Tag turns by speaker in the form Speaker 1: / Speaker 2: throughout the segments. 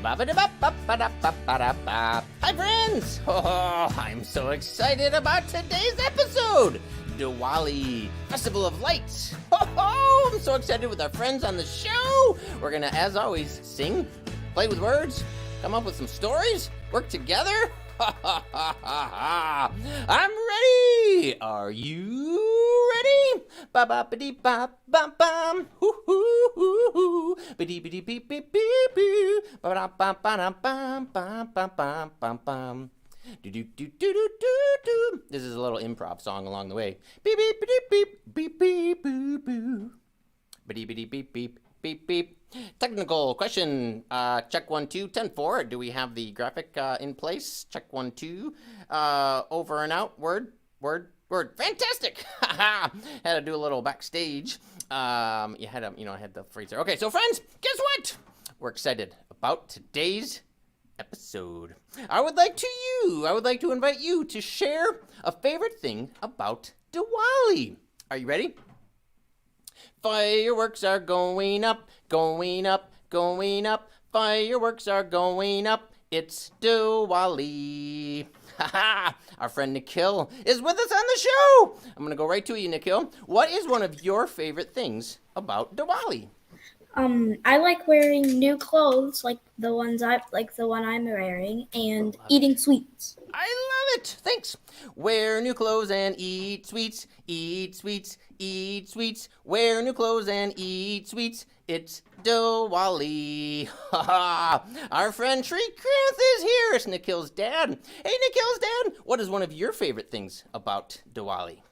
Speaker 1: Ba-ba-da-ba-ba-ba-da-ba-ba-da-ba. Hi, friends! Oh, I'm so excited about today's episode! Diwali, Festival of Lights. Oh, I'm so excited with our friends on the show! We're gonna, as always, sing, play with words, come up with some stories, work together. I'm ready! Are you ready? Ba-ba-ba-dee-ba-bam-bam. Hoo-hoo-hoo-hoo. Ba-dee-ba-dee-beep-beep-beep-boo. Ba-da-bam-ba-dam-bam-bam-bam-bam-bam. Do-do-do-do-do-do-do. This is a little improv song along the way. Beep-beep-beep-beep-beep-beep-boo. Ba-dee-ba-dee-beep-beep. Beep, beep. Technical question. Check 1, 2, 10, 4. Do we have the graphic in place? Check 1, 2. Over and out. Word. Fantastic. Had to do a little backstage. I had the phrase there. Okay, so friends, guess what? We're excited about today's episode. I would like to invite you to share a favorite thing about Diwali. Are you ready? Fireworks are going up, going up, going up. Fireworks are going up. It's Diwali. Our friend Nikhil is with us on the show. I'm going to go right to you, Nikhil. What is one of your favorite things about Diwali?
Speaker 2: I like wearing new clothes, like the one I'm wearing, and eating sweets.
Speaker 1: I love it. Thanks. Wear new clothes and eat sweets. Eat sweets. Eat sweets. Wear new clothes and eat sweets. It's Diwali. Our friend Srikanth is here. It's Nikhil's dad. Hey, Nikhil's dad. What is one of your favorite things about Diwali?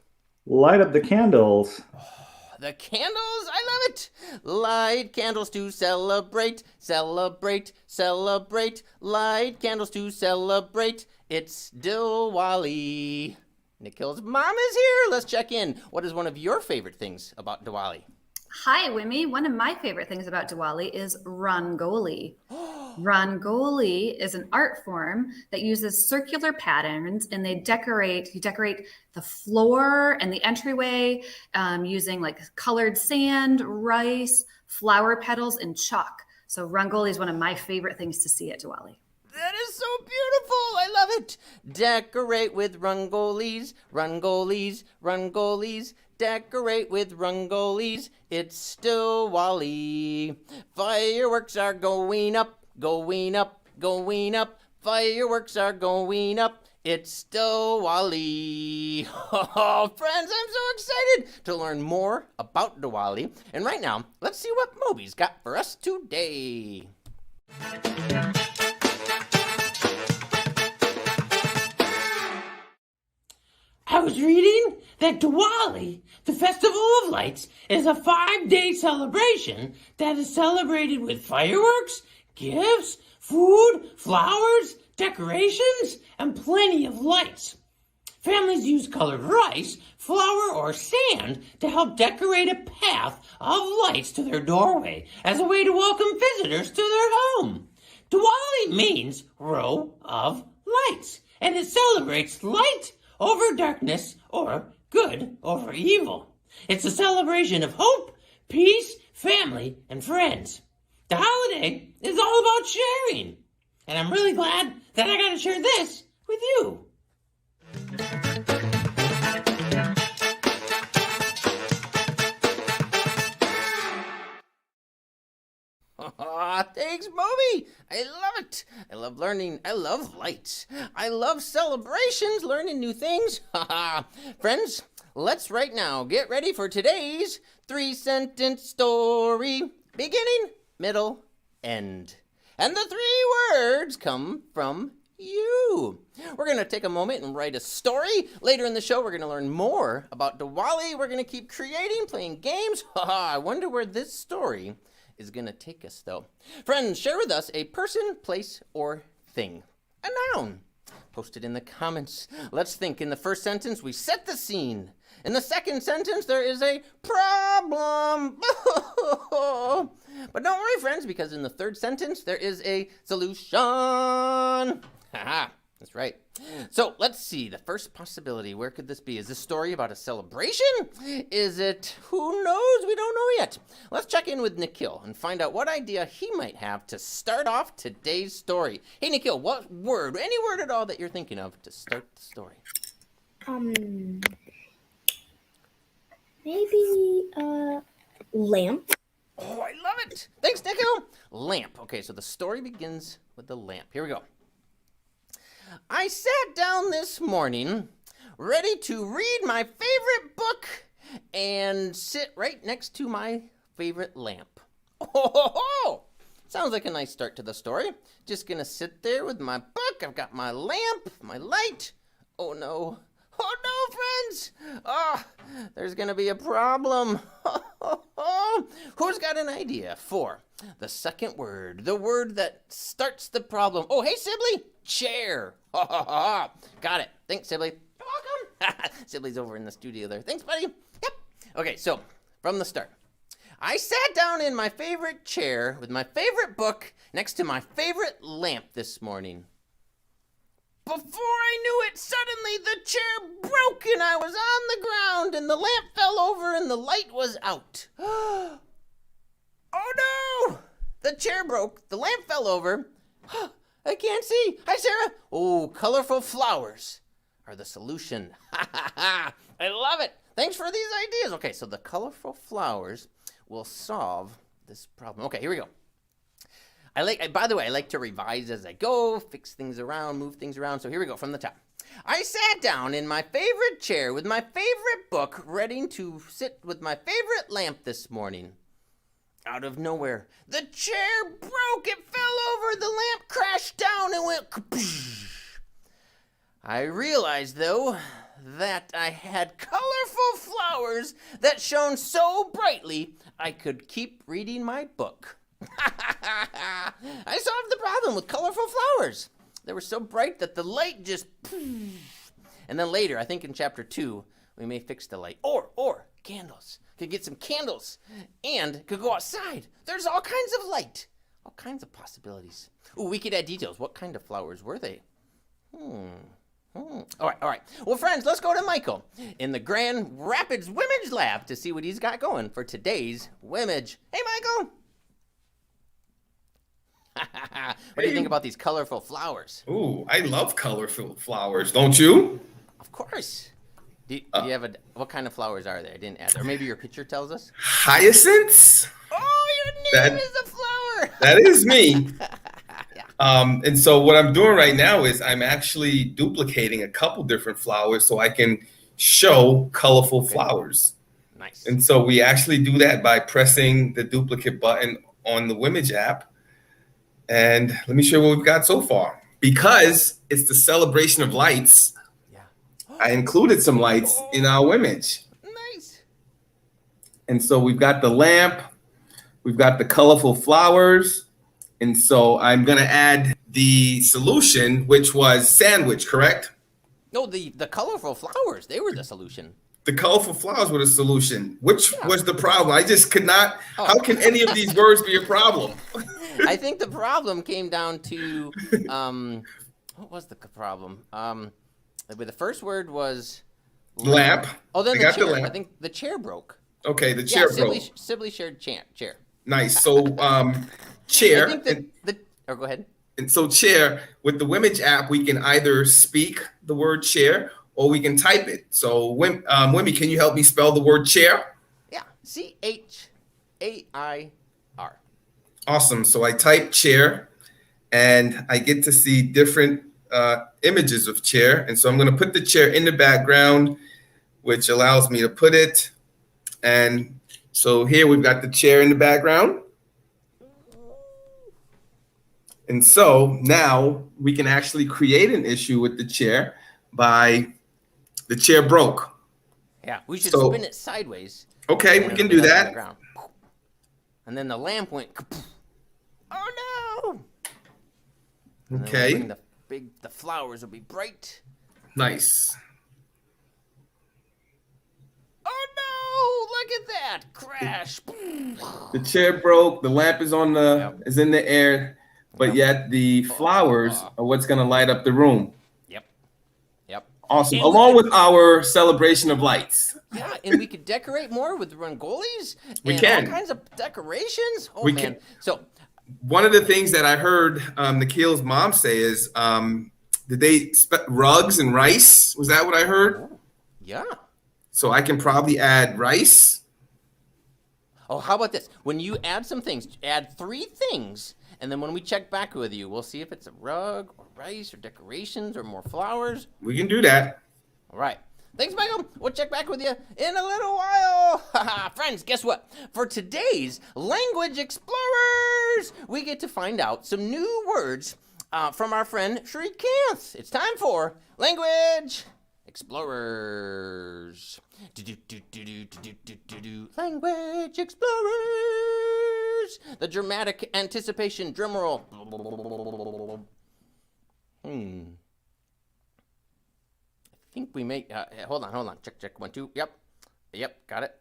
Speaker 3: Light up the candles.
Speaker 1: The candles, I love it. Light candles to celebrate, celebrate, celebrate. Light candles to celebrate. It's Diwali. Nikhil's mom is here. Let's check in. What is one of your favorite things about Diwali?
Speaker 4: Hi, Wimee. One of my favorite things about Diwali is Rangoli. Rangoli is an art form that uses circular patterns, and you decorate the floor and the entryway using like colored sand, rice, flower petals, and chalk. So Rangoli is one of my favorite things to see at Diwali.
Speaker 1: That is so beautiful. I love it. Decorate with rangolis, rangolis, rangolis. Decorate with rangolis. It's Diwali. Fireworks are going up, going up, going up. Fireworks are going up. It's Diwali. Oh, friends, I'm so excited to learn more about Diwali. And right now, let's see what Moby's got for us today.
Speaker 5: I was reading that Diwali, the Festival of Lights, is a 5-day celebration that is celebrated with fireworks, gifts, food, flowers, decorations, and plenty of lights. Families use colored rice, flour, or sand to help decorate a path of lights to their doorway as a way to welcome visitors to their home. Diwali means row of lights, and it celebrates light over darkness, or good over evil. It's a celebration of hope, peace, family, and friends. The holiday is all about sharing, and I'm really glad that I got to share this with you.
Speaker 1: Thanks, Moby. I love it. I love learning. I love lights. I love celebrations, learning new things. Friends, let's right now get ready for today's 3-sentence story. Beginning, middle, end. And the 3 words come from you. We're going to take a moment and write a story. Later in the show, we're going to learn more about Diwali. We're going to keep creating, playing games. I wonder where this story is going to take us, though. Friends, share with us a person, place, or thing. A noun. Post it in the comments. Let's think. In the first sentence, we set the scene. In the second sentence, there is a problem. But don't worry, friends, because in the third sentence, there is a solution. That's right. So let's see. The first possibility. Where could this be? Is this story about a celebration? Is it? Who knows? We don't know yet. Let's check in with Nikhil and find out what idea he might have to start off today's story. Hey, Nikhil, what word, any word at all that you're thinking of to start the story?
Speaker 2: Maybe lamp.
Speaker 1: Oh, I love it. Thanks, Nikhil. Lamp. Okay, so the story begins with the lamp. Here we go. I sat down this morning, ready to read my favorite book and sit right next to my favorite lamp. Oh, sounds like a nice start to the story. Just gonna sit there with my book. I've got my lamp, my light. Oh no, friends. Oh, there's gonna be a problem. Who's got an idea for the second word, the word that starts the problem? Oh, hey, Sibley, chair. Got it. Thanks, Sibley. You're welcome. Sibley's over in the studio there. Thanks, buddy. Yep. Okay, so from the start. I sat down in my favorite chair with my favorite book next to my favorite lamp this morning. Before I knew it, suddenly the chair broke and I was on the ground and the lamp fell over and the light was out. Oh no! The chair broke, the lamp fell over. I can't see. Hi, Sarah. Oh, colorful flowers are the solution. I love it. Thanks for these ideas. Okay, so the colorful flowers will solve this problem. Okay, here we go. By the way, I like to revise as I go, fix things around, move things around. So here we go from the top. I sat down in my favorite chair with my favorite book, ready to sit with my favorite lamp this morning. Out of nowhere, the chair broke. It fell over. The lamp crashed down and went kapoosh. I realized, though, that I had colorful flowers that shone so brightly I could keep reading my book. I solved the problem with colorful flowers. They were so bright that the light just... And then later, I think in chapter 2, we may fix the light. Or candles. Could get some candles and could go outside. There's all kinds of light. All kinds of possibilities. Ooh, we could add details. What kind of flowers were they? All right. Well, friends, let's go to Michael in the Grand Rapids Wimage Lab to see what he's got going for today's Wimage. Hey, Michael. What do you think about these colorful flowers?
Speaker 6: Ooh, I love colorful flowers, don't you?
Speaker 1: Of course. Do you have what kind of flowers are they? I didn't add. Or maybe your picture tells us.
Speaker 6: Hyacinths?
Speaker 1: Oh, your name is a flower.
Speaker 6: That is me.
Speaker 1: Yeah.
Speaker 6: And so what I'm doing right now is I'm actually duplicating a couple different flowers so I can show colorful flowers.
Speaker 1: Nice.
Speaker 6: And so we actually do that by pressing the duplicate button on the Wimage app. And let me show you what we've got so far. Because it's the celebration of lights, I included some lights in our Wimage.
Speaker 1: Nice.
Speaker 6: And so we've got the lamp, we've got the colorful flowers. And so I'm going to add the solution, which was sandwich, correct?
Speaker 1: No, the colorful flowers, they were the solution.
Speaker 6: The colorful flowers were the solution. Which was the problem? I just could not. How can any of these words be a problem?
Speaker 1: I think the problem came down to, what was the problem? The first word was
Speaker 6: lamp.
Speaker 1: Oh, then
Speaker 6: I
Speaker 1: the
Speaker 6: got
Speaker 1: chair.
Speaker 6: the lamp.
Speaker 1: I think the chair broke.
Speaker 6: Okay, the chair broke.
Speaker 1: Sibley shared chair.
Speaker 6: Nice. So chair.
Speaker 1: I think go ahead.
Speaker 6: And so chair, with the Wimage app, we can either speak the word chair or we can type it. So Wimee, can you help me spell the word chair?
Speaker 1: Yeah, CHAIR.
Speaker 6: Awesome. So I type chair and I get to see different images of chair. And so I'm going to put the chair in the background, which allows me to put it. And so here we've got the chair in the background. And so now we can actually create an issue with the chair by the chair broke.
Speaker 1: Yeah, we should spin it sideways.
Speaker 6: Okay, we can do that.
Speaker 1: And then the lamp went. Oh no!
Speaker 6: Okay.
Speaker 1: The flowers will be bright.
Speaker 6: Nice.
Speaker 1: Oh no! Look at that crash!
Speaker 6: The chair broke. The lamp is is in the air, but yet the flowers are what's going to light up the room. Awesome.
Speaker 1: And we
Speaker 6: Along
Speaker 1: could-
Speaker 6: with our celebration of lights.
Speaker 1: Yeah, and we could decorate more with rangolis
Speaker 6: We
Speaker 1: and
Speaker 6: can.
Speaker 1: all kinds of decorations. Oh,
Speaker 6: We
Speaker 1: man.
Speaker 6: can.
Speaker 1: So,
Speaker 6: One of the things that I heard Nikhil's mom say is, did they rugs and rice? Was that what I heard?
Speaker 1: yeah.
Speaker 6: So I can probably add rice.
Speaker 1: Oh, how about this? When you add some things, add 3 things, and then when we check back with you, we'll see if it's a rug or rice or decorations or more flowers.
Speaker 6: We can do that.
Speaker 1: All right. Thanks, Michael. We'll check back with you in a little while. Friends, guess what? For today's Language Explorers, we get to find out some new words from our friend Shrikant. It's time for Language Explorers. Language Explorers. The dramatic anticipation drum roll. I think we may, hold on. Check, 1, 2. Yep, got it.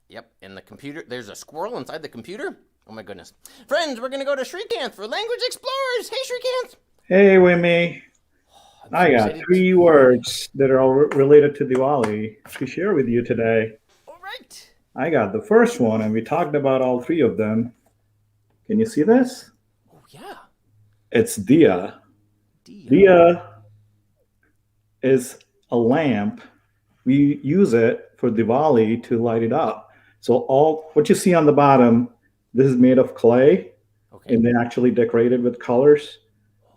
Speaker 1: Yep, and the computer, there's a squirrel inside the computer. Oh my goodness. Friends, we're going to go to Shrikant for Language Explorers. Hey, Shrikant.
Speaker 3: Hey, Wimee. I got 3 words that are all related to Diwali to share with you today.
Speaker 1: All right.
Speaker 3: I got the first one, and we talked about all 3 of them. Can you see this?
Speaker 1: Oh, yeah.
Speaker 3: It's diya.
Speaker 1: Dia.
Speaker 3: Diya is a lamp. We use it for Diwali to light it up. So all what you see on the bottom, this is made of clay,
Speaker 1: Okay.
Speaker 3: and they actually decorate it with colors.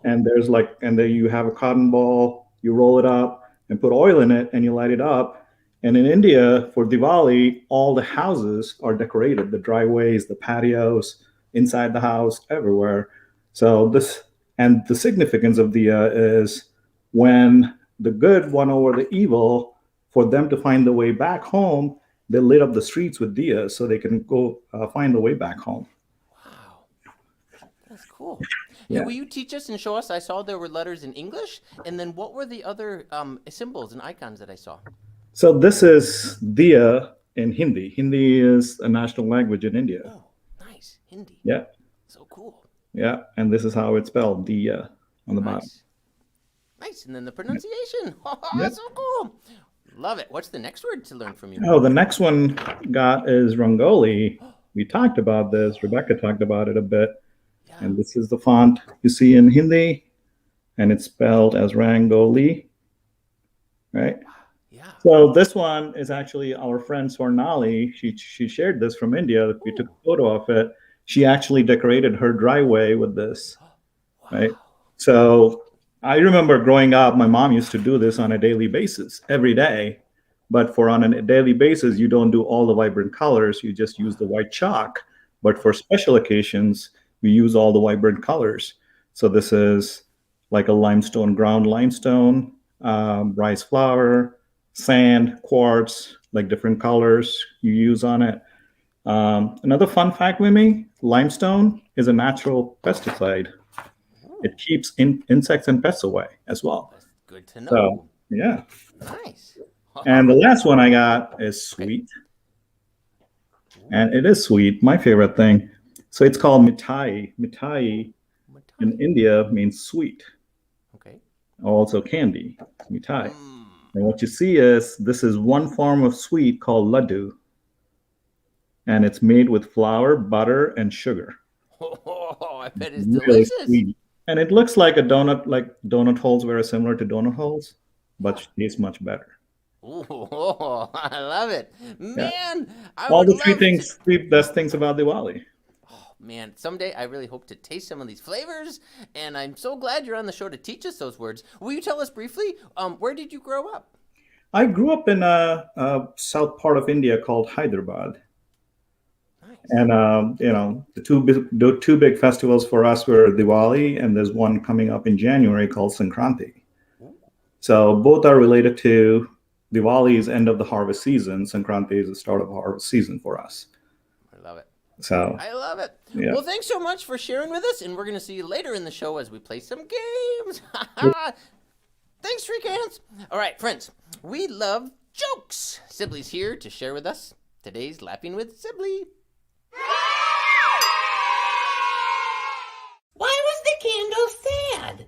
Speaker 3: And there's and then you have a cotton ball, you roll it up and put oil in it, and you light it up. And in India, for Diwali, all the houses are decorated, the driveways, the patios, inside the house, everywhere. So the significance of Diya is when the good won over the evil, for them to find the way back home, they lit up the streets with Diya so they can go find the way back home.
Speaker 1: Wow. That's cool.
Speaker 3: Yeah.
Speaker 1: Hey, will you teach us and show us? I saw there were letters in English. And then what were the other symbols and icons that I saw?
Speaker 3: So this is Diya in Hindi. Hindi is a national language in India.
Speaker 1: Oh, nice. Hindi.
Speaker 3: Yeah.
Speaker 1: So cool.
Speaker 3: Yeah. And this is how it's spelled, Diya on the bottom.
Speaker 1: Nice. Nice. And then the pronunciation. Oh,
Speaker 3: Yep.
Speaker 1: so cool. Love it. What's the next word to learn from you?
Speaker 3: Oh, the next one got is Rangoli. We talked about this. Rebecca talked about it a bit.
Speaker 1: Yeah.
Speaker 3: And this is the font you see in Hindi, and it's spelled as Rangoli, right?
Speaker 1: Yeah.
Speaker 3: So this one is actually our friend Swarnali. She shared this from India. We took a photo of it. She actually decorated her driveway with this, right? So I remember growing up, my mom used to do this on a daily basis, every day. But for on a daily basis, you don't do all the vibrant colors. You just use the white chalk. But for special occasions, we use all the vibrant colors. So this is like a limestone, ground limestone, rice flour, sand, quartz, like different colors you use on it. Another fun fact with me, limestone is a natural pesticide. It keeps insects and pests away as well.
Speaker 1: That's good to know.
Speaker 3: So, yeah.
Speaker 1: Nice.
Speaker 3: And the last one I got is sweet. And it is sweet, my favorite thing. So it's called Mitai. Mitai in India means sweet,
Speaker 1: Okay.
Speaker 3: also candy, Mitai.
Speaker 1: Mm.
Speaker 3: And what you see is this is one form of sweet called laddu. And it's made with flour, butter, and sugar.
Speaker 1: Oh, I bet it's
Speaker 3: Really
Speaker 1: delicious.
Speaker 3: sweet. And it looks like a donut, like donut holes, very similar to donut holes, but tastes much better.
Speaker 1: Ooh, I love it. Man, I
Speaker 3: All
Speaker 1: would
Speaker 3: the
Speaker 1: love to-
Speaker 3: three best things about Diwali.
Speaker 1: Man, someday I really hope to taste some of these flavors, and I'm so glad you're on the show to teach us those words. Will you tell us briefly, where did you grow up?
Speaker 3: I grew up in a south part of India called Hyderabad.
Speaker 1: Nice.
Speaker 3: And the two big festivals for us were Diwali, and there's one coming up in January called Sankranti. So both are related to Diwali's end of the harvest season. Sankranti is the start of the harvest season for us.
Speaker 1: I love it.
Speaker 3: So
Speaker 1: I love it.
Speaker 3: Yeah.
Speaker 1: Well, thanks so much for sharing with us, and we're going to see you later in the show as we play some games. Thanks, Shrikants. All right, friends, we love jokes. Sibley's here to share with us today's Laughing with Sibley.
Speaker 5: Why was the candle sad?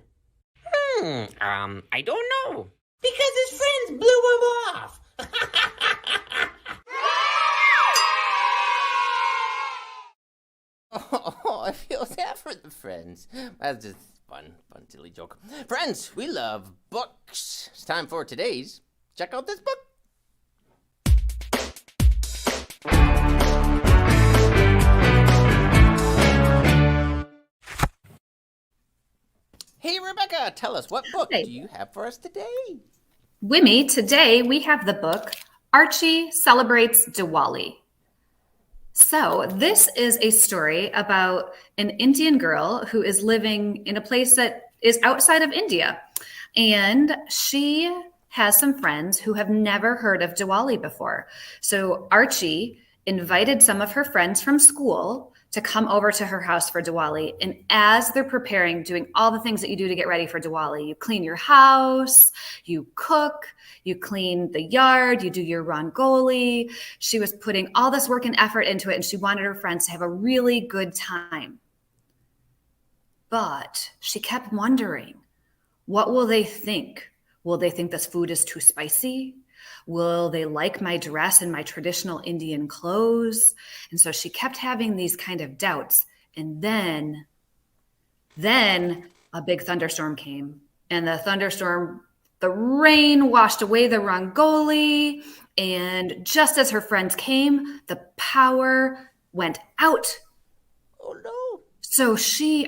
Speaker 1: I don't know.
Speaker 5: Because his friends blew him off.
Speaker 1: Oh, I feel sad for the friends. That's just fun silly joke. Friends, we love books. It's time for today's Check Out This Book. Hey, Rebecca, tell us, what book
Speaker 4: Hey.
Speaker 1: do you have for us today?
Speaker 4: Wimee, today we have the book Archie Celebrates Diwali. So, this is a story about an Indian girl who is living in a place that is outside of India. And she has some friends who have never heard of Diwali before. So, Archie invited some of her friends from school to come over to her house for Diwali. And as they're preparing, doing all the things that you do to get ready for Diwali, you clean your house, you cook, you clean the yard, you do your rangoli. She was putting all this work and effort into it, and she wanted her friends to have a really good time. But she kept wondering, what will they think? Will they think this food is too spicy? Will they like my dress and my traditional Indian clothes? And so she kept having these kind of doubts. And then a big thunderstorm came. And the rain washed away the rangoli. And just as her friends came, the power went out.
Speaker 1: Oh, no.
Speaker 4: So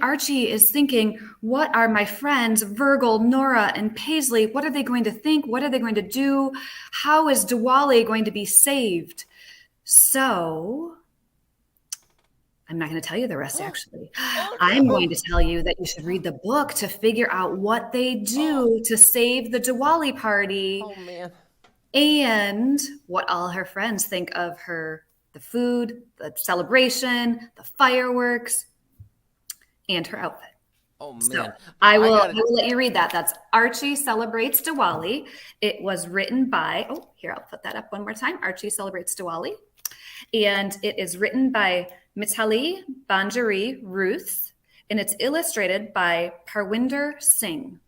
Speaker 4: Archie is thinking, what are my friends, Virgil, Nora, and Paisley? What are they going to think? What are they going to do? How is Diwali going to be saved? So I'm not going to tell you the rest, actually. I'm going to tell you that you should read the book to figure out what they do to save the Diwali party.
Speaker 1: Oh, man.
Speaker 4: And what all her friends think of her, the food, the celebration, the fireworks, and her outfit.
Speaker 1: Oh, man.
Speaker 4: So I will let you read that. That's Archie Celebrates Diwali. It was written by, I'll put that up one more time. Archie Celebrates Diwali. And it is written by Mitai Banjari Ruth, and it's illustrated by Parwinder Singh.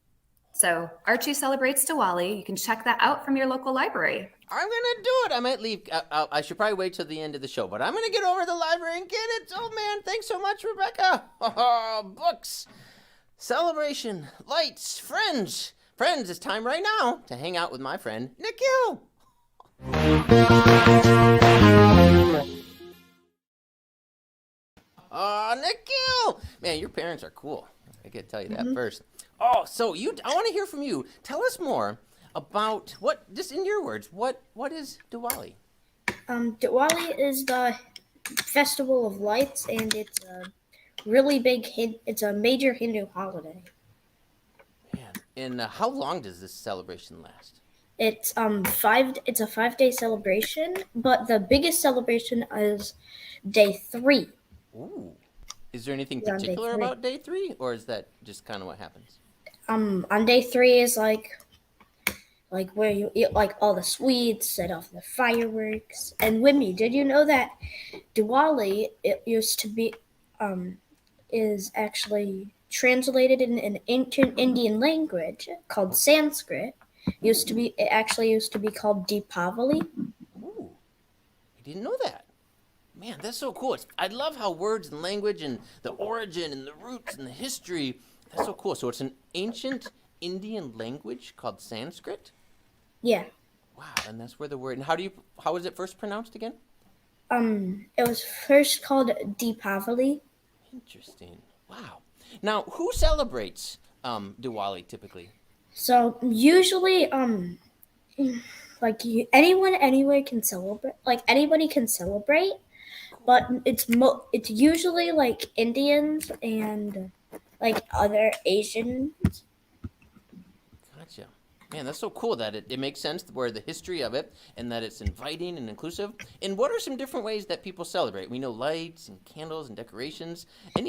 Speaker 4: So Archie Celebrates Diwali. You can check that out from your local library.
Speaker 1: I'm going to do it. I might leave. I should probably wait till the end of the show, but I'm going to get over to the library and get it. Oh, man. Thanks so much, Rebecca. Books, celebration, lights, friends. Friends, it's time right now to hang out with my friend, Nikhil. Nikhil. Man, your parents are cool. I got to tell you that first. Oh, so I want to hear from you. Tell us more about just in your words, what is Diwali?
Speaker 2: Diwali is the festival of lights, and it's a really it's a major Hindu holiday.
Speaker 1: Man, and how long does this celebration last?
Speaker 2: It's a 5-day celebration, but the biggest celebration is day 3.
Speaker 1: Ooh. Is there anything
Speaker 2: Yeah, on day
Speaker 1: particular
Speaker 2: 3.
Speaker 1: about day 3, or is that just kind of what happens?
Speaker 2: On day 3 is like where you eat like all the sweets, set off the fireworks. And Wimee, did you know that Diwali is actually translated in an ancient Indian language called Sanskrit? It actually used to be called Deepavali.
Speaker 1: Ooh, I didn't know that. Man, that's so cool. I love how words and language and the origin and the roots and the history, that's so cool. So it's an ancient Indian language called Sanskrit?
Speaker 2: Yeah.
Speaker 1: Wow, and that's where the word, and how was it first pronounced again?
Speaker 2: It was first called Deepavali.
Speaker 1: Interesting. Wow. Now, who celebrates Diwali typically?
Speaker 2: So usually, anyone anywhere can celebrate. Like anybody can celebrate, but it's usually like Indians and like other Asians.
Speaker 1: Gotcha. Man, that's so cool that it makes sense where the history of it and that it's inviting and inclusive. And what are some different ways that people celebrate? We know lights and candles and decorations. Do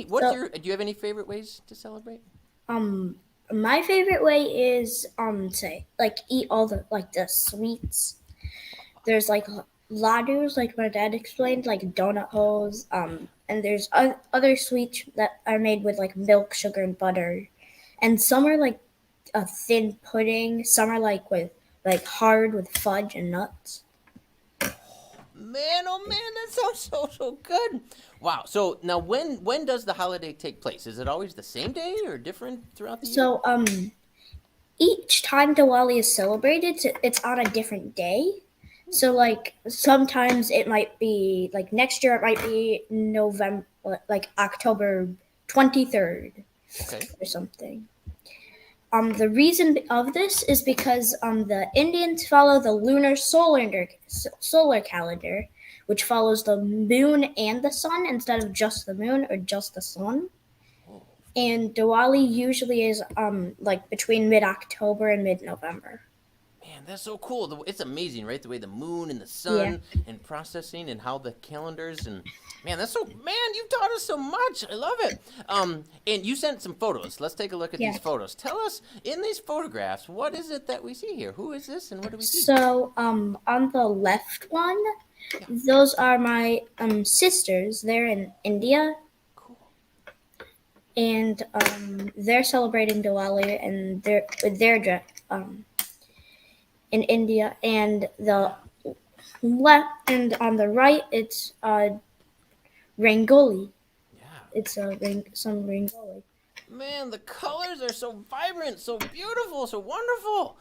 Speaker 1: you have any favorite ways to celebrate?
Speaker 2: My favorite way is eat all the the sweets. There's like ladus, like my dad explained, like donut holes. And there's other sweets that are made with like milk, sugar, and butter. And some are like a thin pudding. Some are like hard with fudge and nuts.
Speaker 1: Man, oh man, that sounds so good. Wow. So now, when does the holiday take place? Is it always the same day or different throughout the year?
Speaker 2: So each time Diwali is celebrated, it's on a different day. So like sometimes it might be like next year it might be November, like October 23rd
Speaker 1: Okay.
Speaker 2: or something. The reason of this is because the Indians follow the lunar solar calendar, which follows the moon and the sun instead of just the moon or just the sun. And Diwali usually is like between mid-October and mid-November.
Speaker 1: Man, that's so cool. It's amazing, right? The way the moon and the sun and processing and how the calendars and man, you've taught us so much. I love it. And you sent some photos. Let's take a look at these photos. Tell us in these photographs, what is it that we see here? Who is this and what do we see?
Speaker 2: So on the left one, those are my sisters. They're in India.
Speaker 1: Cool.
Speaker 2: And they're celebrating Diwali and they're in India, and the left and on the right it's Rangoli.
Speaker 1: Yeah.
Speaker 2: It's some Rangoli.
Speaker 1: Man, the colors are so vibrant, so beautiful, so wonderful.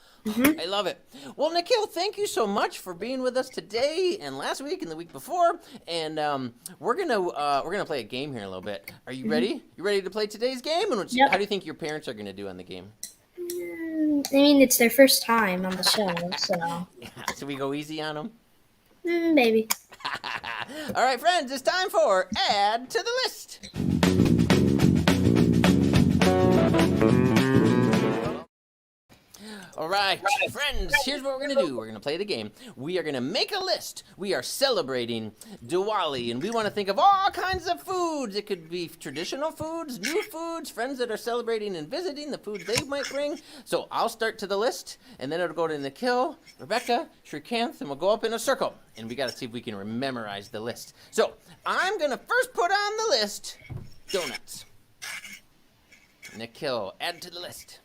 Speaker 1: I love it. Well, Nikhil, thank you so much for being with us today and last week and the week before. And we're gonna play a game here in a little bit. Are you ready? You ready to play today's game? And how do you think your parents are gonna do on the game?
Speaker 2: I mean, it's their first time on the show, so
Speaker 1: Should we go easy on them?
Speaker 2: maybe.
Speaker 1: All right, friends, it's time for Add to the List. All right, friends, here's what we're going to do. We're going to play the game. We are going to make a list. We are celebrating Diwali, and we want to think of all kinds of foods. It could be traditional foods, new foods, friends that are celebrating and visiting, the foods they might bring. So I'll start to the list, and then it'll go to Nikhil, Rebecca, Srikanth, and we'll go up in a circle. And we got to see if we can memorize the list. So I'm going to first put on the list donuts. Nikhil, add to the list.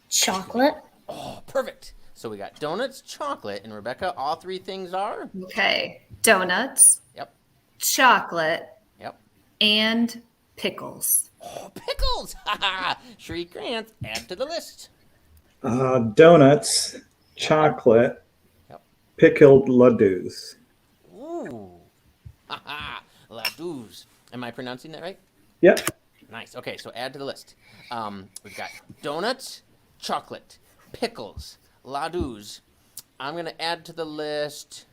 Speaker 2: Chocolate.
Speaker 1: Oh, perfect. So we got donuts, chocolate, and Rebecca, all three things are?
Speaker 4: Okay. Donuts.
Speaker 1: Yep.
Speaker 4: Chocolate.
Speaker 1: Yep.
Speaker 4: And pickles.
Speaker 1: Oh, pickles! Srikanth, add to the list.
Speaker 3: Donuts, chocolate, pickled ladoos.
Speaker 1: Ooh. Ladoos. Am I pronouncing that right?
Speaker 3: Yep.
Speaker 1: Nice. Okay, so add to the list. We've got donuts, chocolate, pickles, ladoos. I'm going to add to the list.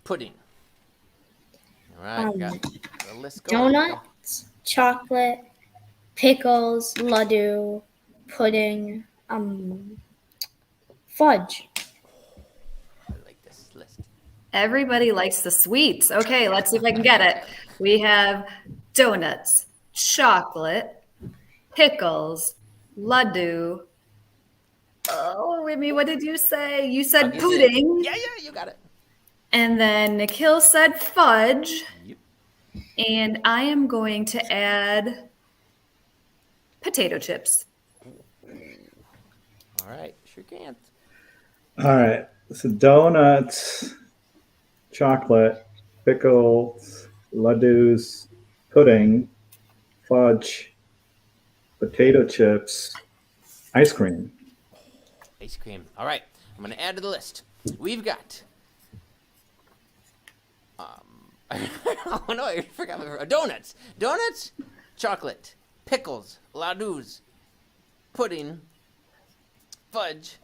Speaker 1: Pudding. All right, we got the list going.
Speaker 2: Donuts, chocolate, pickles, ladoo, pudding, fudge.
Speaker 1: I like this list.
Speaker 4: Everybody likes the sweets. Okay, let's see if I can get it. We have donuts, chocolate, pickles, ladoo. Oh, Wimee, what did you say? You said pudding.
Speaker 1: Yeah, you got it.
Speaker 4: And then Nikhil said fudge.
Speaker 1: Yep.
Speaker 4: And I am going to add potato chips.
Speaker 1: All right, Srikanth.
Speaker 3: All right. So donuts, chocolate, pickles, ladoos, pudding, fudge, potato chips, ice cream.
Speaker 1: Ice cream. All right, I'm going to add to the list. We've got... oh, no, I forgot. Donuts. Donuts, chocolate, pickles, ladoos, pudding, fudge,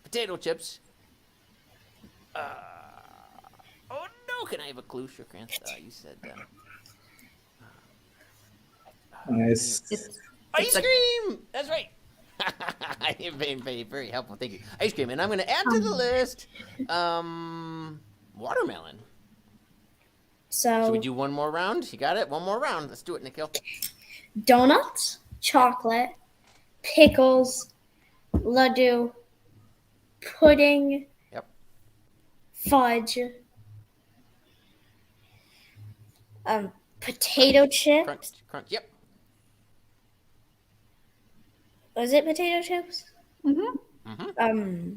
Speaker 1: potato chips. Oh, no. Can I have a clue, Srikanth? You said...
Speaker 3: Nice.
Speaker 1: Ice cream! That's right. You've been very helpful. Thank you. Ice cream. And I'm going to add to the list watermelon.
Speaker 2: So
Speaker 1: Should we do one more round? You got it? One more round. Let's do it, Nikhil.
Speaker 2: donuts, chocolate, pickles, ladoo, pudding,
Speaker 1: Yep.
Speaker 2: fudge, Potato chip.
Speaker 1: Crunch. Yep.
Speaker 2: Was it potato chips?
Speaker 4: Mm-hmm.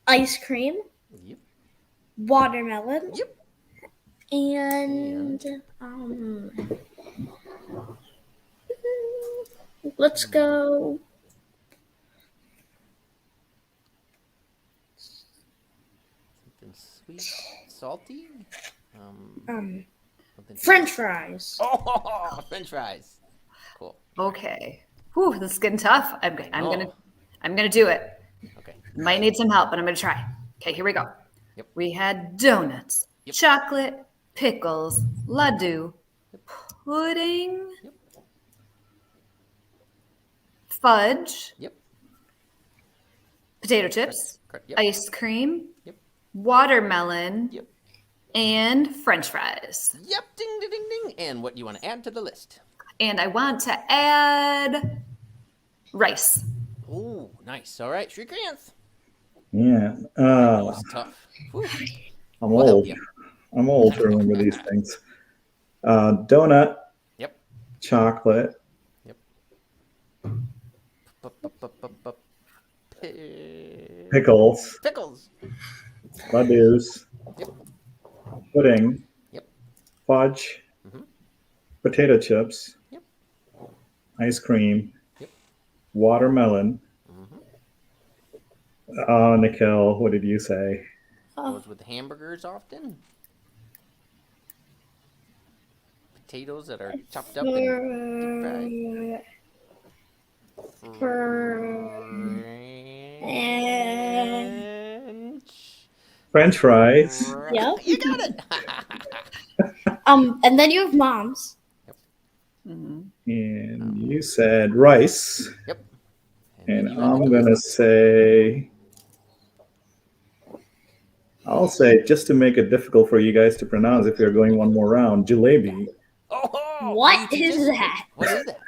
Speaker 2: Ice cream.
Speaker 1: Yep.
Speaker 2: Watermelon.
Speaker 1: Yep.
Speaker 2: And let's go.
Speaker 1: Something sweet, salty. Something
Speaker 2: French fries.
Speaker 1: Oh, French fries. Cool.
Speaker 4: Okay. Whew, this is getting tough. I'm gonna do it.
Speaker 1: Okay.
Speaker 4: Might need some help, but I'm gonna try. Okay, here we go.
Speaker 1: Yep.
Speaker 4: We had donuts,
Speaker 1: Yep.
Speaker 4: chocolate, pickles, laddu, pudding,
Speaker 1: Yep.
Speaker 4: fudge,
Speaker 1: Yep.
Speaker 4: potato chips,
Speaker 1: Correct. Yep.
Speaker 4: ice cream,
Speaker 1: Yep.
Speaker 4: watermelon,
Speaker 1: Yep.
Speaker 4: and French fries.
Speaker 1: Yep. Ding, ding, ding, ding. And what you want to add to the list?
Speaker 4: And I want to add rice.
Speaker 1: Oh, nice. All right, Shrikranth.
Speaker 3: Yeah.
Speaker 1: That was tough. Whew.
Speaker 3: I'm
Speaker 1: We'll help
Speaker 3: old.
Speaker 1: you.
Speaker 3: I'm old to remember these things. Donut,
Speaker 1: Yep.
Speaker 3: chocolate, pickles,
Speaker 1: Pickles.
Speaker 3: ladoos,
Speaker 1: Yep.
Speaker 3: pudding,
Speaker 1: Yep.
Speaker 3: fudge,
Speaker 1: Mhm.
Speaker 3: potato chips,
Speaker 1: Yep.
Speaker 3: ice cream,
Speaker 1: Yep.
Speaker 3: watermelon.
Speaker 1: Mhm.
Speaker 3: Nikhil, what did you say?
Speaker 1: Goes with hamburgers often. Potatoes that are chopped up and deep fried.
Speaker 3: French fries.
Speaker 2: Yep.
Speaker 1: You got it.
Speaker 2: And then you have mom's.
Speaker 3: And you said rice.
Speaker 1: Yep.
Speaker 3: And
Speaker 1: then you add
Speaker 3: I'm
Speaker 1: the
Speaker 3: going to say, I'll say, just to make it difficult for you guys to pronounce if you're going one more round, jalebi.
Speaker 1: Oh,
Speaker 2: What
Speaker 1: you
Speaker 2: is
Speaker 1: just-
Speaker 2: that?
Speaker 1: What is that?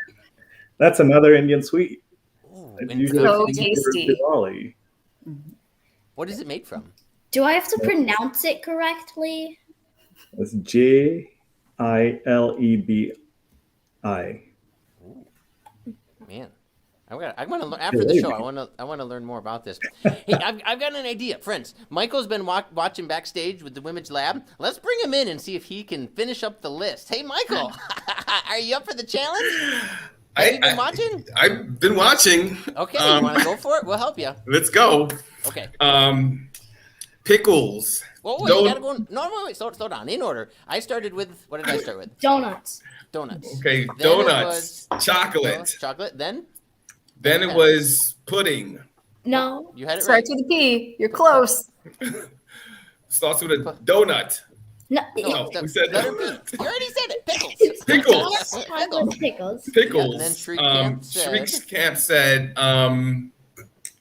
Speaker 3: That's another Indian sweet.
Speaker 1: Ooh,
Speaker 3: It's
Speaker 1: and
Speaker 3: usually
Speaker 4: So
Speaker 3: for
Speaker 4: tasty.
Speaker 3: Diwali.
Speaker 1: what is it made from?
Speaker 2: Do I have to pronounce it correctly?
Speaker 3: It's Jilebi.
Speaker 1: Man, I want to learn after the show. I want to learn more about this. Hey, I've got an idea, friends. Michael's been watching backstage with the Women's Lab. Let's bring him in and see if he can finish up the list. Hey, Michael, are you up for the challenge? Have you been watching?
Speaker 6: I've been watching.
Speaker 1: Okay, you want to go for it? We'll help you.
Speaker 6: Let's go.
Speaker 1: Okay.
Speaker 6: Pickles.
Speaker 1: Whoa, you gotta go. No, wait, slow down. In order. I started with. What did I start with?
Speaker 2: Donuts.
Speaker 1: Donuts.
Speaker 6: Okay,
Speaker 1: Then
Speaker 6: donuts.
Speaker 1: it was
Speaker 6: Chocolate.
Speaker 1: Chocolate. Then
Speaker 6: Then it was pudding.
Speaker 2: No.
Speaker 1: you had it right.
Speaker 4: Starts with a P. You're close.
Speaker 6: Starts with a donut.
Speaker 2: No.
Speaker 6: No, we said
Speaker 1: letter B. You already said it. Pickles.
Speaker 6: Pickles.
Speaker 2: Chocolate pickles.
Speaker 6: Pickles.
Speaker 1: Yeah, and then Shriek Camp
Speaker 6: said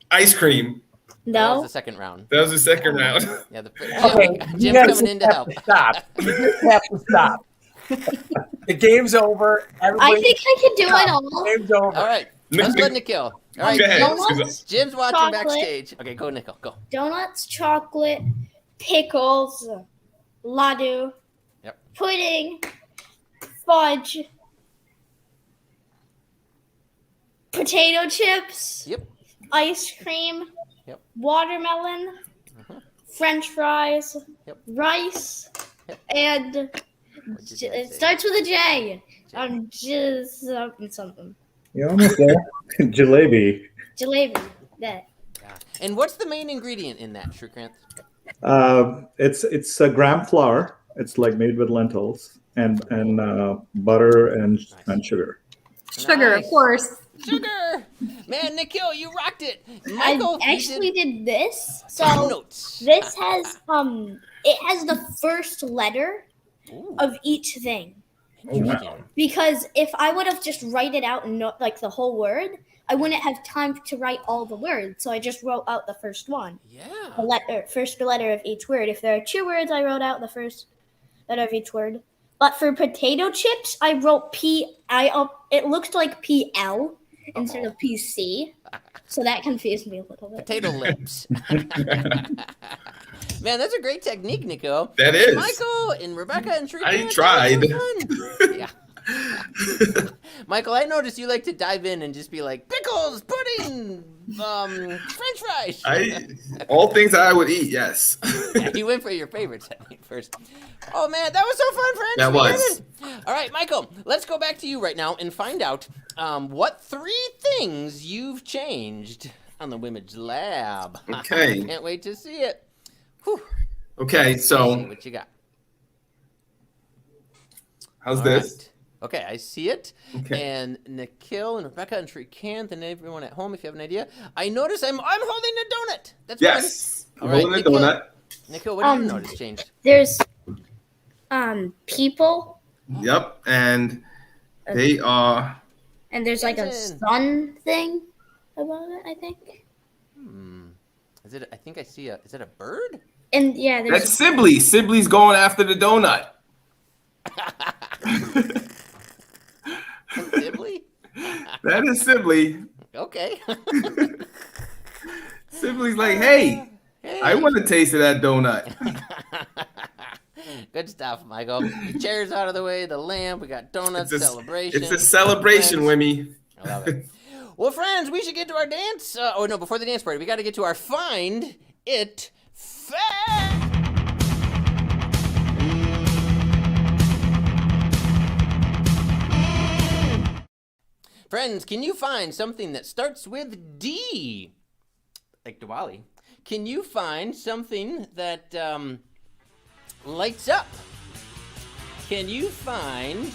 Speaker 6: ice cream.
Speaker 1: That was
Speaker 2: No.
Speaker 1: the second round.
Speaker 6: That was the second round.
Speaker 1: Yeah, the
Speaker 7: Okay,
Speaker 1: Jim's
Speaker 7: you guys
Speaker 1: coming in to
Speaker 7: have
Speaker 1: help.
Speaker 7: Stop. You just have to stop. The game's over. Everybody,
Speaker 2: I think I can do it all.
Speaker 7: the game's over.
Speaker 1: All right, let's let Nikhil. All right,
Speaker 6: Go ahead.
Speaker 2: Donuts,
Speaker 1: Jim's watching
Speaker 2: chocolate.
Speaker 1: backstage. Okay, go, Nikhil. Go.
Speaker 2: Donuts, chocolate, pickles, laddu,
Speaker 1: Yep.
Speaker 2: pudding, fudge, potato chips,
Speaker 1: Yep.
Speaker 2: ice cream,
Speaker 1: Yep.
Speaker 2: watermelon, French fries,
Speaker 1: Yep.
Speaker 2: rice,
Speaker 1: Yep.
Speaker 2: and
Speaker 1: What'd your dad
Speaker 2: it
Speaker 1: say?
Speaker 2: starts with a J. Just something.
Speaker 3: You're almost there. Jalebi.
Speaker 2: Jalebi. That.
Speaker 1: Yeah. And what's the main ingredient in that, Shrikranth?
Speaker 3: It's a gram flour. It's like made with lentils and butter and sugar.
Speaker 4: Sugar, of
Speaker 1: Nice.
Speaker 4: course.
Speaker 1: Sugar. Man, Nikhil, you rocked it.
Speaker 2: I
Speaker 1: Michael, you
Speaker 2: actually did this.
Speaker 1: did
Speaker 2: So
Speaker 1: notes.
Speaker 2: this has it has the first letter
Speaker 1: Ooh,
Speaker 2: of each thing.
Speaker 1: interesting.
Speaker 2: Because if I would have just write it out and not like the whole word, I wouldn't have time to write all the words. So I just wrote out the first one.
Speaker 1: Yeah.
Speaker 2: First letter of each word. If there are two words, I wrote out the first letter of each word. But for potato chips, I wrote it looked like PL instead of PC. So that confused me a little bit.
Speaker 1: Potato lips. Man, that's a great technique, Nico.
Speaker 6: That is.
Speaker 1: Michael and Rebecca and Shrika.
Speaker 6: I tried.
Speaker 1: Yeah. Michael, I noticed you like to dive in and just be like, pickles, pudding, French fries.
Speaker 6: All things that I would eat, yes.
Speaker 1: Yeah, you went for your favorites, I think, first. Oh, man, that was so fun, friends.
Speaker 6: That
Speaker 1: We
Speaker 6: was.
Speaker 1: did it. All right, Michael, let's go back to you right now and find out what 3 things you've changed on the Wimage Lab.
Speaker 6: Okay.
Speaker 1: Can't wait to see it. Whew.
Speaker 6: Okay,
Speaker 1: See
Speaker 6: so
Speaker 1: what you got.
Speaker 6: how's
Speaker 1: All
Speaker 6: this?
Speaker 1: right. Okay, I see it.
Speaker 6: Okay.
Speaker 1: And Nikhil and Rebecca and Shrikant and everyone at home, if you have an idea. I notice I'm holding a donut. That's
Speaker 6: Yes.
Speaker 1: fun.
Speaker 6: I'm
Speaker 1: All
Speaker 6: holding a
Speaker 1: Nikhil,
Speaker 6: donut.
Speaker 1: Nikhil, what do you notice changed?
Speaker 2: There's people,
Speaker 6: Yep. And they are.
Speaker 2: and there's like a
Speaker 1: Jason.
Speaker 2: sun thing about it, I think.
Speaker 1: Is it? I think I see a. Is it a bird?
Speaker 2: And yeah, there's
Speaker 6: That's Sibley. Sibley's going after the donut.
Speaker 1: Sibley?
Speaker 6: That is Sibley.
Speaker 1: Okay.
Speaker 6: Sibley's like, hey, I want a taste of that donut.
Speaker 1: Good stuff, Michael. The chair's out of the way. The lamp. We got donuts. Celebration.
Speaker 6: It's a celebration,
Speaker 1: Friends.
Speaker 6: Wimee.
Speaker 1: I love it. Well, friends, we should get to our dance. Oh, no, before the dance party, we got to get to our Find It Fact. Friends, can you find something that starts with D? Like Diwali. Can you find something that lights up? Can you find...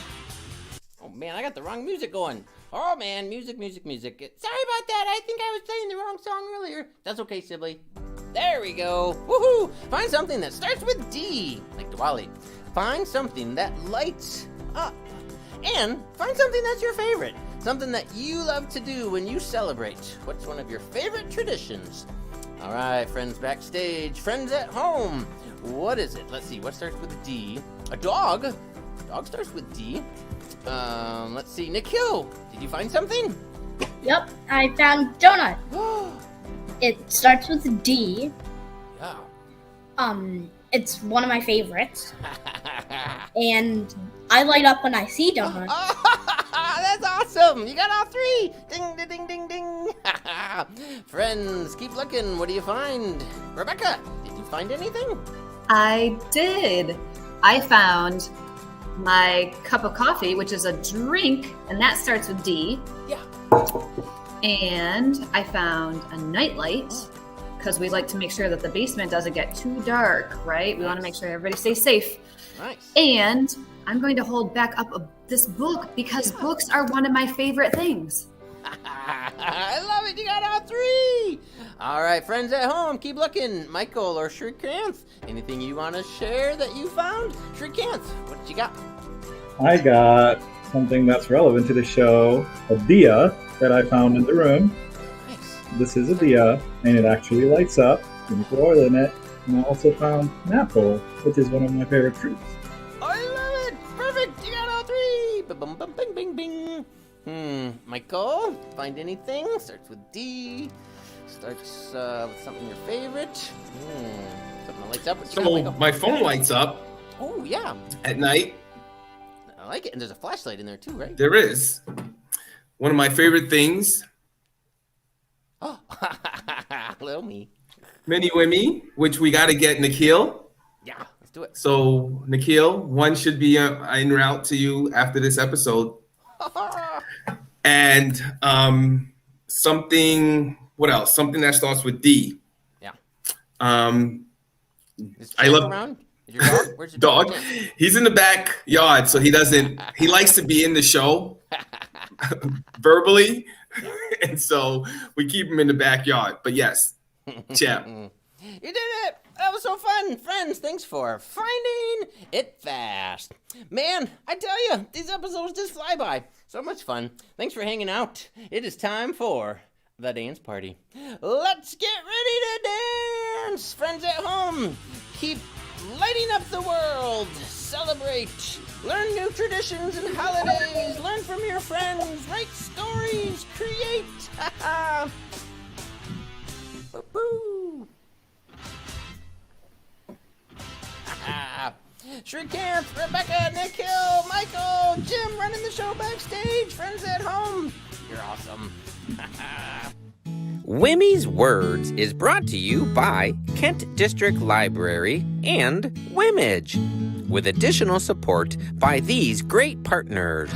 Speaker 1: Oh, man, I got the wrong music going. Oh, man, music. Sorry about that. I think I was playing the wrong song earlier. That's okay, Sibley. There we go. Woohoo! Find something that starts with D, like Diwali. Find something that lights up. And find something that's your favorite. Something that you love to do when you celebrate. What's one of your favorite traditions? All right, friends backstage, friends at home. What is it? Let's see. What starts with a D? A dog. Dog starts with D. Let's see. Nikhil, did you find something?
Speaker 2: Yep, I found donut. It starts with a D.
Speaker 1: Yeah.
Speaker 2: It's one of my favorites, and I light up when I see donut.
Speaker 1: That's awesome! You got all 3! Ding, ding, ding, ding, ding! Friends, keep looking. What do you find? Rebecca, did you find anything?
Speaker 4: I did. I found my cup of coffee, which is a drink, and that starts with D.
Speaker 1: Yeah.
Speaker 4: And I found a nightlight, because we like to make sure that the basement doesn't get too dark, right? We want to make sure everybody stays safe.
Speaker 1: Nice.
Speaker 4: And I'm going to hold back up this book because books are one of my favorite things.
Speaker 1: I love it. You got all 3. All right, friends at home, keep looking. Michael or Shrikant, anything you want to share that you found? Shrikant, what you got?
Speaker 3: I got something that's relevant to the show, a dia that I found in the room.
Speaker 1: Nice.
Speaker 3: This is a dia, and it actually lights up. You can put oil in it. And I also found an apple, which is one of my favorite fruits.
Speaker 1: I love it. Perfect. You got all 3. Bum, bum, bing, bing, bing. Michael, find anything? Starts with D. Starts with something your favorite. Something that lights up. What you got,
Speaker 6: So
Speaker 1: Michael?
Speaker 6: my phone lights up
Speaker 1: Oh, yeah.
Speaker 6: at night.
Speaker 1: I like it. And there's a flashlight in there, too, right?
Speaker 6: There is. One of my favorite things,
Speaker 1: Oh, little me.
Speaker 6: Mini Wimmy, which we got to get Nikhil.
Speaker 1: Yeah, let's do it.
Speaker 6: So, Nikhil, one should be en route to you after this episode. And something, what else? Something that starts with D.
Speaker 1: Yeah. Is
Speaker 6: I
Speaker 1: Champ
Speaker 6: love-
Speaker 1: around? Is your dog? Where's your
Speaker 6: Dog.
Speaker 1: Champ?
Speaker 6: He's in the backyard, so he likes to be in the show verbally. And so we keep him in the backyard. But yes, Champ.
Speaker 1: You did it! That was so fun! Friends, thanks for finding it fast. Man, I tell you, these episodes just fly by. So much fun. Thanks for hanging out. It is time for the dance party. Let's get ready to dance! Friends at home, keep lighting up the world. Celebrate. Learn new traditions and holidays. Learn from your friends. Write stories. Create. Boo-boo. Shrikant, Rebecca, Nikhil, Michael, Jim running the show backstage, friends at home. You're awesome. Wimee's Words is brought to you by Kent District Library and Wimage, with additional support by these great partners.